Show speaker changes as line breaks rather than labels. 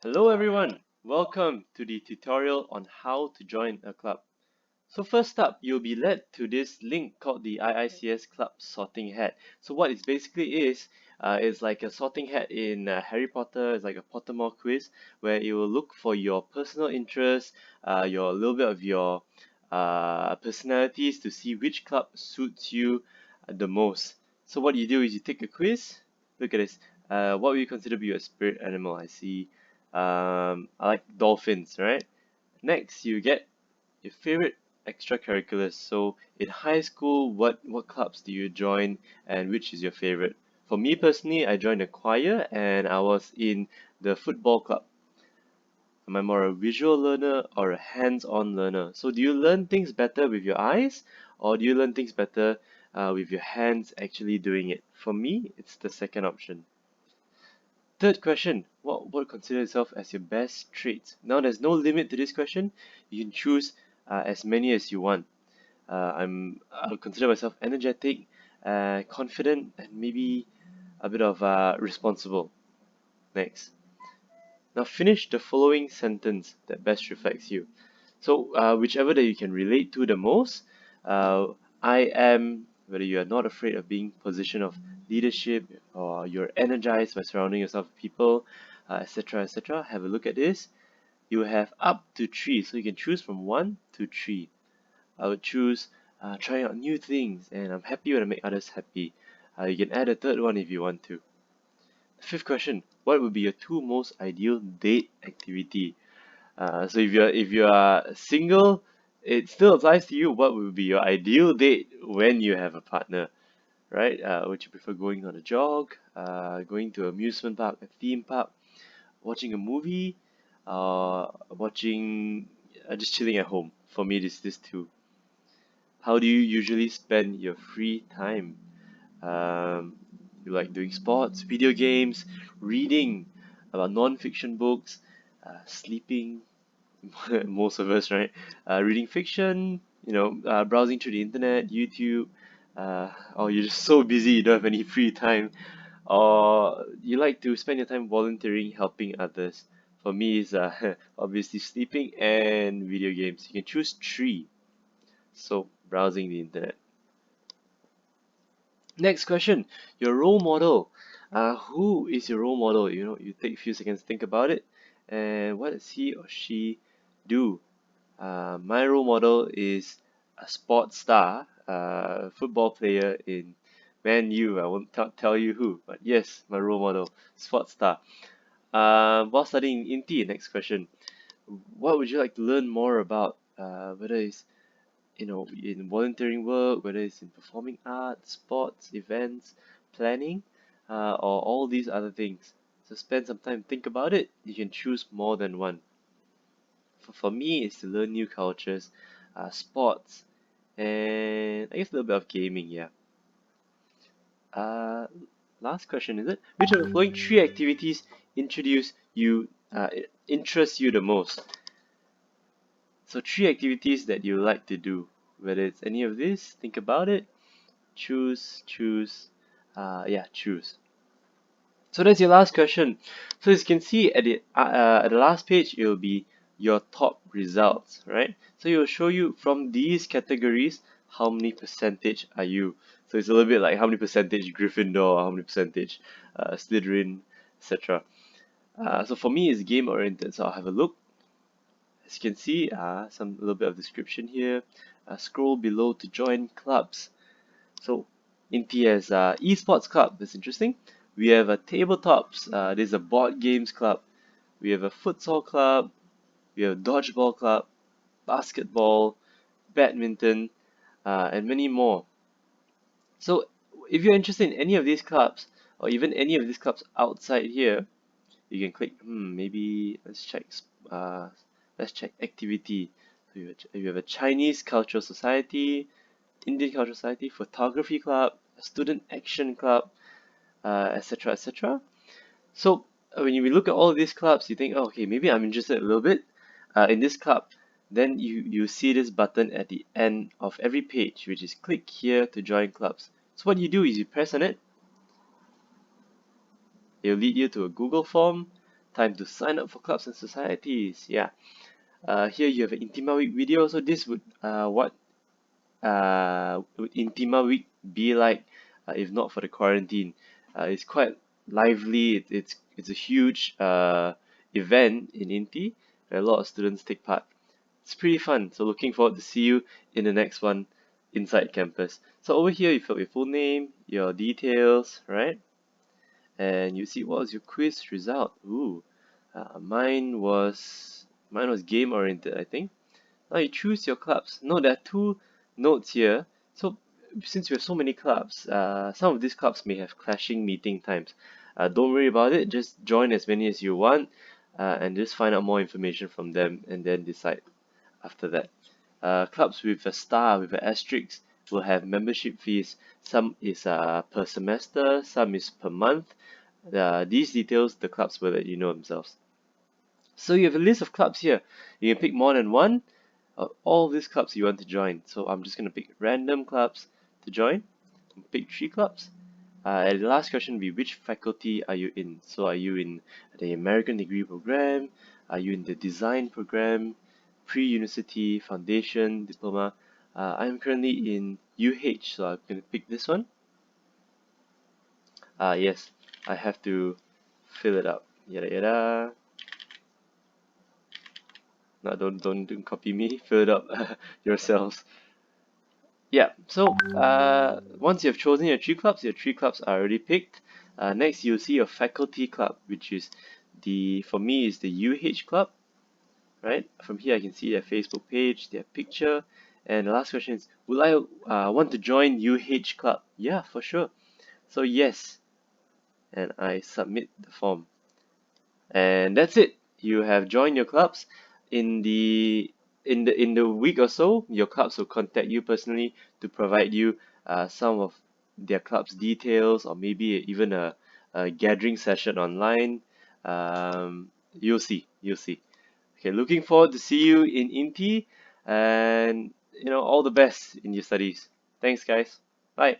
Hello everyone, welcome to the tutorial on how to join a club. So first up, you'll be led to this link called the IICS Club Sorting Hat. So what it basically is like a sorting hat in Harry Potter. It's like a Pottermore quiz where it will look for your personal interests, your a little bit of your personalities to see which club suits you the most. So what you do is you take a quiz. Look at this. What would you consider to be your spirit animal? I see. I like dolphins, right? Next, you get your favorite extracurriculars. So in high school, what clubs do you join and which is your favorite? For me personally, I joined a choir and I was in the football club. Am I more a visual learner or a hands-on learner? So do you learn things better with your eyes or do you learn things better with your hands actually doing it? For me, it's the second option. Third question, what consider yourself as your best traits? Now there's no limit to this question. You can choose as many as you want. I'll consider myself energetic, confident, and maybe a bit of responsible. Next. Now finish the following sentence that best reflects you. So whichever that you can relate to the most, I am, whether you are not afraid of being position of leadership or you're energized by surrounding yourself with people, etc., etc. Have a look at this. You have up to three, so you can choose from one to three. I would choose trying out new things, and I'm happy when I make others happy. You can add a third one if you want to. Fifth question: what would be your two most ideal date activity? So if you are single, it still applies to you. What would be your ideal date when you have a partner, right? Would you prefer going on a jog, going to an amusement park, a theme park, watching a movie, watching, just chilling at home? For me, this two. How do you usually spend your free time? Um, you like doing sports, video games, reading about non-fiction books, sleeping, most of us, right? Reading fiction, browsing through the internet, YouTube, or you're just so busy you don't have any free time, or you like to spend your time volunteering, helping others. For me, it's obviously sleeping and video games. You can choose three. So, browsing the internet. Next question, your role model. Who is your role model? You take a few seconds to think about it, and what does he or she do? My role model is a sports star, football player in Man U. I won't tell you who, but yes, my role model, sports star. While studying INTI, next question. What would you like to learn more about? Whether it's in volunteering work, whether it's in performing arts, sports, events, planning, or all these other things. So spend some time, think about it. You can choose more than one. For me, it's to learn new cultures, sports, and I guess a little bit of gaming, yeah. Uh, Last question, is it? Which of the following three activities interest you the most? So three activities that you like to do, whether it's any of this, think about it, choose, yeah, choose. So that's your last question. So as you can see at the last page, it will be your top results, right? So it will show you from these categories how many percentage are you. So it's a little bit like how many percentage Gryffindor, how many percentage Slytherin, etc. So for me, it's game oriented. So I'll have a look. As you can see, some little bit of description here. Scroll below to join clubs. So INTI has esports club. That's interesting. We have a tabletops. There's a board games club. We have a futsal club. We have a dodgeball club, basketball, badminton, and many more. So if you're interested in any of these clubs, or even any of these clubs outside here, you can click. Maybe Uh, let's check activity. So you have a Chinese Cultural Society, Indian Cultural Society, Photography Club, Student Action Club, etc., etc. So when you look at all of these clubs, you think, oh, okay, maybe I'm interested a little bit in this club. Then you see this button at the end of every page, which is click here to join clubs. So what you do is you press on it. It'll lead you to a Google form. time to sign up for clubs and societies. Yeah. Here you have an Intima Week video. So this would what would Intima Week be like if not for the quarantine? It's quite lively. It's a huge event in INTI where a lot of students take part. It's pretty fun. So looking forward to see you in the next one inside campus. So over here you fill your full name, your details, right? And you see what was your quiz result. Ooh, mine was game oriented, I think. Now you choose your clubs. No, there are two notes here. So since we have so many clubs, some of these clubs may have clashing meeting times. Don't worry about it. Just join as many as you want, and just find out more information from them, and then decide after that. Clubs with a star, with an asterisk, will have membership fees. Some is per semester, some is per month. These details the clubs will let you know themselves. So you have a list of clubs here. You can pick more than one of all these clubs you want to join. So I'm just going to pick random clubs to join. Pick 3 clubs. And the last question will be, which faculty are you in? So are you in the American degree program? Are you in the design program? Pre-university, foundation, diploma? I'm currently in UH, so I'm going to pick this one. Yes, I have to fill it up. Yada yada. No, don't copy me. Fill it up yourselves. Yeah, so once you've chosen your 3 clubs are already picked. Next, you'll see your faculty club, which is for me, is the UH club, right? From here, I can see their Facebook page, their picture. And the last question is, will I want to join UH club? Yeah, for sure. So yes, and I submit the form. And that's it. You have joined your clubs. In the week or so, your clubs will contact you personally to provide you some of their club's details, or maybe even a gathering session online. You'll see. You'll see. Okay, looking forward to see you in INTI, and all the best in your studies. Thanks, guys. Bye.